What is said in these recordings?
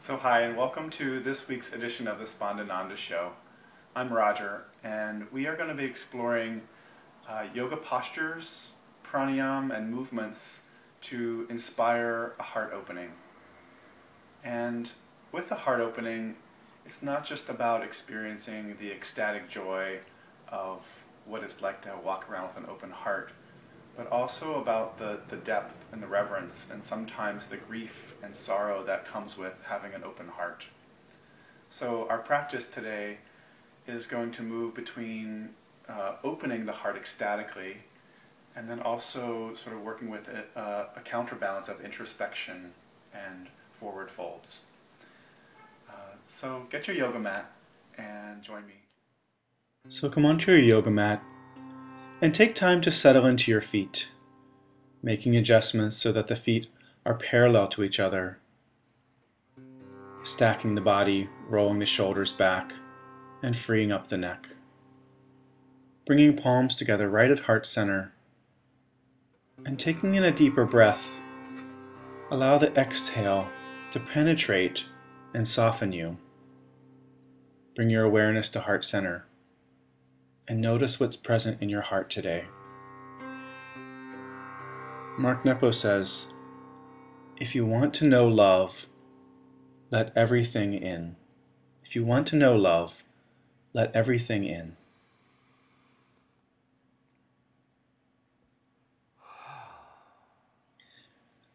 So hi, and welcome to this week's edition of the Spandananada show. I'm Roger, and we are going to be exploring yoga postures, pranayam, and movements to inspire a heart opening. And with the heart opening, it's not just about experiencing the ecstatic joy of what it's like to walk around with an open heart, but also about the depth and the reverence and sometimes the grief and sorrow that comes with having an open heart. So our practice today is going to move between opening the heart ecstatically and then also sort of working with a counterbalance of introspection and forward folds. So get your yoga mat and join me. So come onto your yoga mat and take time to settle into your feet, making adjustments so that the feet are parallel to each other, stacking the body, rolling the shoulders back, and freeing up the neck. Bringing palms together right at heart center, and taking in a deeper breath, allow the exhale to penetrate and soften you. Bring your awareness to heart center and notice what's present in your heart today. Mark Nepo says, if you want to know love, let everything in. If you want to know love, let everything in.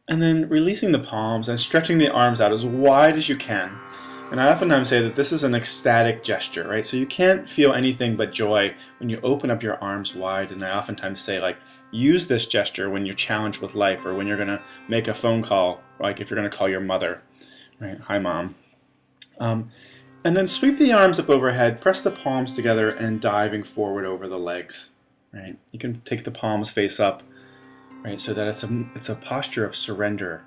And then releasing the palms and stretching the arms out as wide as you can. And I oftentimes say that this is an ecstatic gesture, right? So you can't feel anything but joy when you open up your arms wide. And I oftentimes say, like, use this gesture when you're challenged with life or when you're going to make a phone call, like if you're going to call your mother, right? Hi, Mom. And then sweep the arms up overhead, press the palms together, and diving forward over the legs, right? You can take the palms face up, right? So that it's a posture of surrender.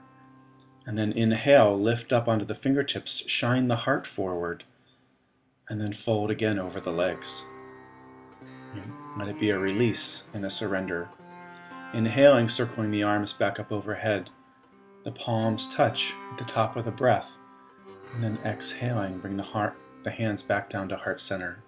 And then inhale, lift up onto the fingertips, shine the heart forward, and then fold again over the legs. Let it be a release and a surrender. Inhaling, circling the arms back up overhead. The palms touch at the top of the breath. And then exhaling, bring the hands back down to heart center.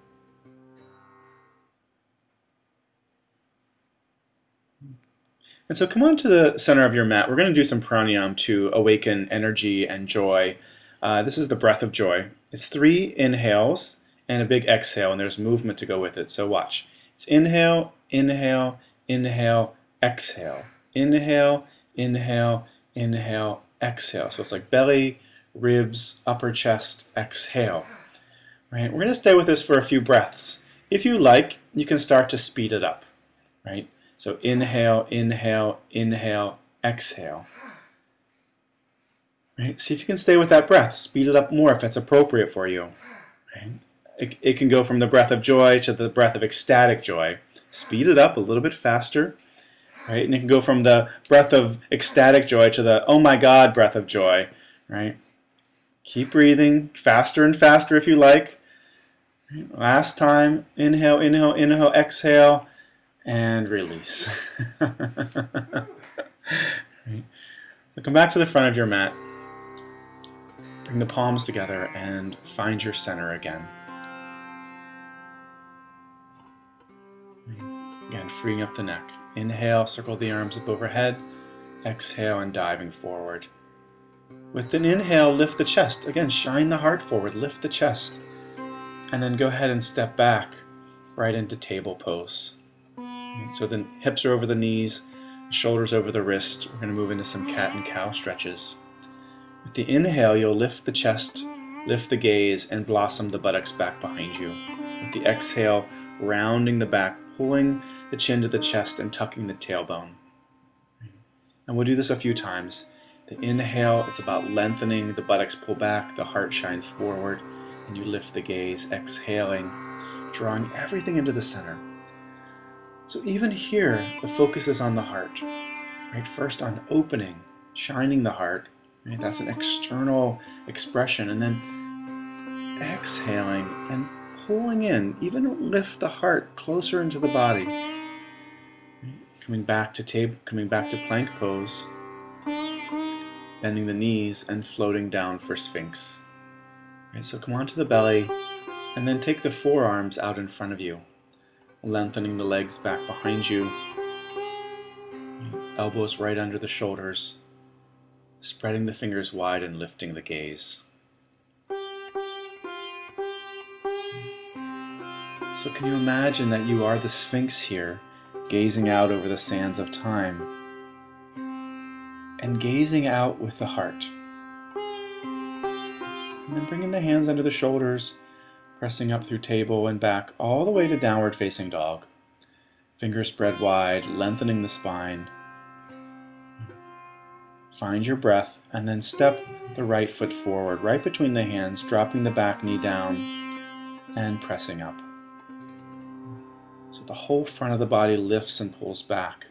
And so come on to the center of your mat. We're going to do some pranayam to awaken energy and joy. This is the breath of joy. It's 3 inhales and a big exhale, and there's movement to go with it. So watch. It's inhale, inhale, inhale, exhale. Inhale, inhale, inhale, exhale. So it's like belly, ribs, upper chest, exhale. Right? We're going to stay with this for a few breaths. If you like, you can start to speed it up. Right? So inhale, inhale, inhale, exhale. Right? See if you can stay with that breath. Speed it up more if it's appropriate for you. Right? It can go from the breath of joy to the breath of ecstatic joy. Speed it up a little bit faster. Right? And it can go from the breath of ecstatic joy to the oh my God breath of joy. Right? Keep breathing faster and faster if you like. Right? Last time, inhale, inhale, inhale, exhale. And release. Right. So come back to the front of your mat. Bring the palms together and find your center again. Again, freeing up the neck. Inhale, circle the arms up overhead. Exhale and diving forward. With an inhale, lift the chest. Again, shine the heart forward, lift the chest. And then go ahead and step back right into table pose. So the hips are over the knees, shoulders over the wrist. We're going to move into some cat and cow stretches. With the inhale, you'll lift the chest, lift the gaze, and blossom the buttocks back behind you. With the exhale, rounding the back, pulling the chin to the chest, and tucking the tailbone. And we'll do this a few times. The inhale, it's about lengthening, the buttocks pull back, the heart shines forward, and you lift the gaze, exhaling, drawing everything into the center. So even here, the focus is on the heart, right? First on opening, shining the heart, right? That's an external expression, and then exhaling and pulling in, even lift the heart closer into the body. Coming back to plank pose, bending the knees and floating down for Sphinx. Right, so come onto the belly, and then take the forearms out in front of you, lengthening the legs back behind you, elbows right under the shoulders, spreading the fingers wide and lifting the gaze. So can you imagine that you are the Sphinx here, gazing out over the sands of time, and gazing out with the heart. And then bringing the hands under the shoulders, pressing up through table and back all the way to downward facing dog. Fingers spread wide, lengthening the spine. Find your breath, and then step the right foot forward, right between the hands, dropping the back knee down and pressing up. So the whole front of the body lifts and pulls back.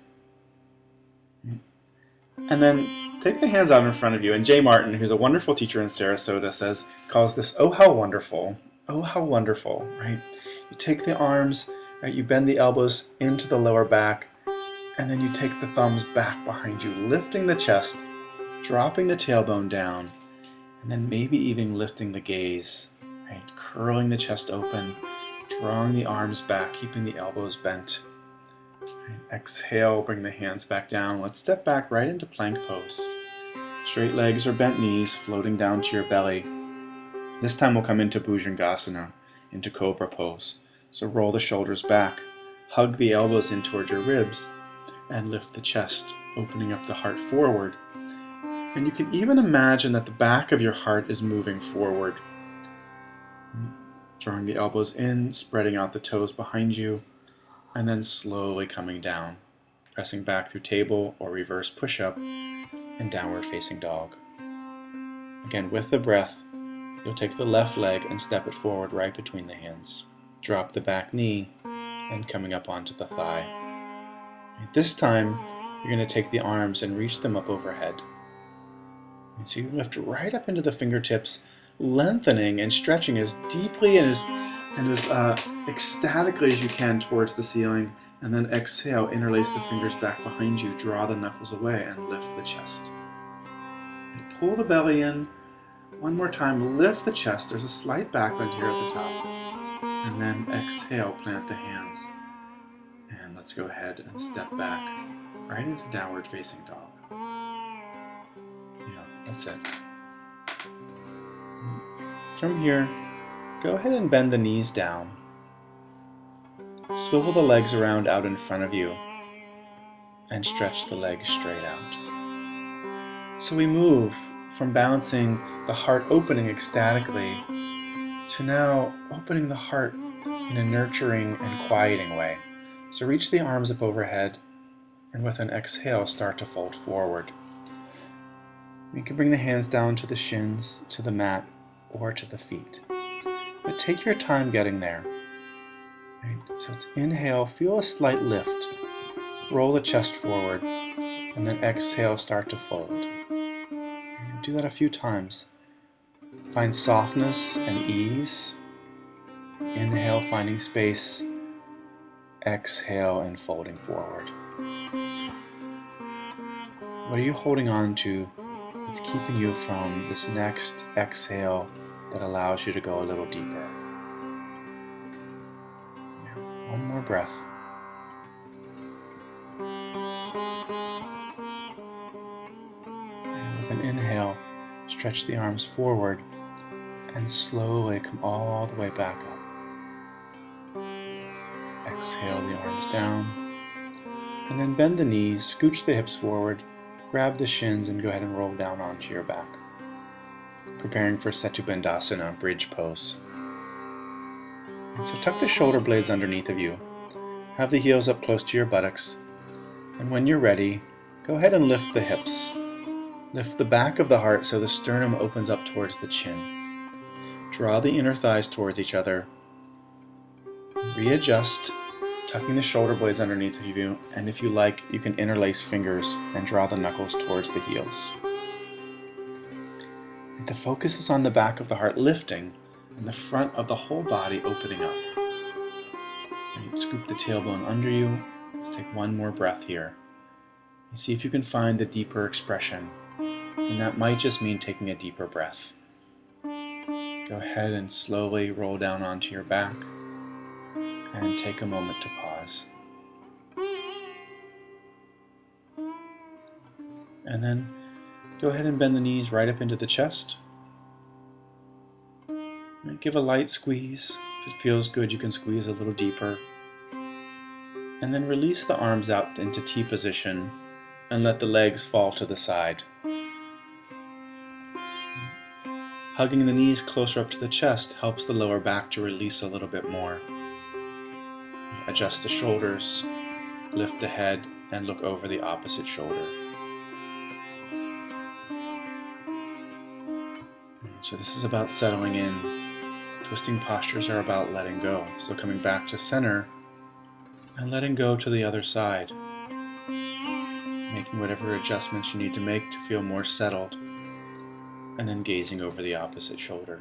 And then take the hands out in front of you. And Jay Martin, who's a wonderful teacher in Sarasota, calls this, oh how wonderful, right? You take the arms, right? You bend the elbows into the lower back, and then you take the thumbs back behind you, lifting the chest, dropping the tailbone down, and then maybe even lifting the gaze, right? Curling the chest open, drawing the arms back, keeping the elbows bent. Right. Exhale, bring the hands back down. Let's step back right into plank pose. Straight legs or bent knees floating down to your belly. This time we'll come into Bhujangasana, into Cobra pose. So roll the shoulders back, hug the elbows in towards your ribs, and lift the chest, opening up the heart forward. And you can even imagine that the back of your heart is moving forward. Drawing the elbows in, spreading out the toes behind you, and then slowly coming down, pressing back through table or reverse push-up and downward facing dog. Again, with the breath, you'll take the left leg and step it forward right between the hands. Drop the back knee and coming up onto the thigh. This time, you're going to take the arms and reach them up overhead. And so you lift right up into the fingertips, lengthening and stretching as deeply and as ecstatically as you can towards the ceiling, and then exhale, interlace the fingers back behind you, draw the knuckles away, and lift the chest. And pull the belly in. One more time, lift the chest. There's a slight back bend here at the top. And then exhale, plant the hands. And let's go ahead and step back right into downward facing dog. Yeah, that's it. From here, go ahead and bend the knees down. Swivel the legs around out in front of you and stretch the legs straight out. So we move from balancing the heart opening ecstatically to now opening the heart in a nurturing and quieting way. So reach the arms up overhead and with an exhale start to fold forward. You can bring the hands down to the shins, to the mat, or to the feet. But take your time getting there. Right? So it's inhale, feel a slight lift. Roll the chest forward, and then exhale, start to fold. Do that a few times. Find softness and ease. Inhale, finding space. Exhale, and folding forward. What are you holding on to that's keeping you from this next exhale that allows you to go a little deeper? Yeah, one more breath. And with an inhale, stretch the arms forward and slowly come all the way back up. Exhale the arms down, and then bend the knees, scooch the hips forward, grab the shins, and go ahead and roll down onto your back. Preparing for Setubandhasana, bridge pose. And so tuck the shoulder blades underneath of you. Have the heels up close to your buttocks. And when you're ready, go ahead and lift the hips. Lift the back of the heart so the sternum opens up towards the chin. Draw the inner thighs towards each other. Readjust, tucking the shoulder blades underneath of you, and if you like, you can interlace fingers and draw the knuckles towards the heels. The focus is on the back of the heart lifting and the front of the whole body opening up. And scoop the tailbone under you. Let's take one more breath here. And see if you can find the deeper expression. And that might just mean taking a deeper breath. Go ahead and slowly roll down onto your back and take a moment to pause. And then go ahead and bend the knees right up into the chest. And give a light squeeze. If it feels good, you can squeeze a little deeper. And then release the arms out into T position and let the legs fall to the side. Hugging the knees closer up to the chest helps the lower back to release a little bit more. Adjust the shoulders, lift the head, and look over the opposite shoulder. So this is about settling in. Twisting postures are about letting go. So coming back to center and letting go to the other side. Making whatever adjustments you need to make to feel more settled. And then gazing over the opposite shoulder.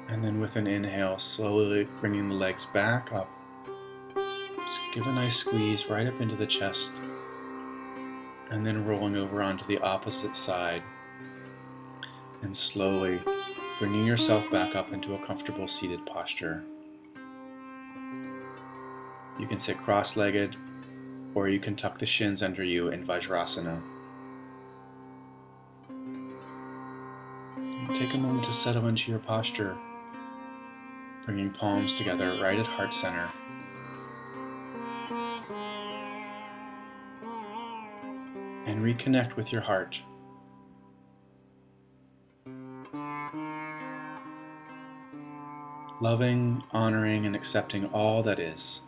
And then with an inhale, slowly bringing the legs back up. Just give a nice squeeze right up into the chest. And then rolling over onto the opposite side. And slowly bringing yourself back up into a comfortable seated posture. You can sit cross-legged, or you can tuck the shins under you in Vajrasana. Take a moment to settle into your posture, bringing palms together right at heart center. And reconnect with your heart. Loving, honoring, and accepting all that is.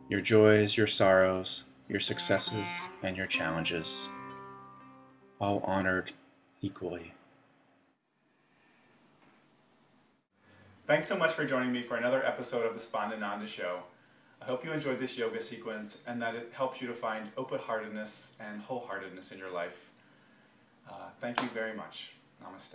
Your joys, your sorrows, your successes, and your challenges, all honored equally. Thanks so much for joining me for another episode of the Spandananada Show. I hope you enjoyed this yoga sequence and that it helps you to find open-heartedness and wholeheartedness in your life. Thank you very much. Namaste.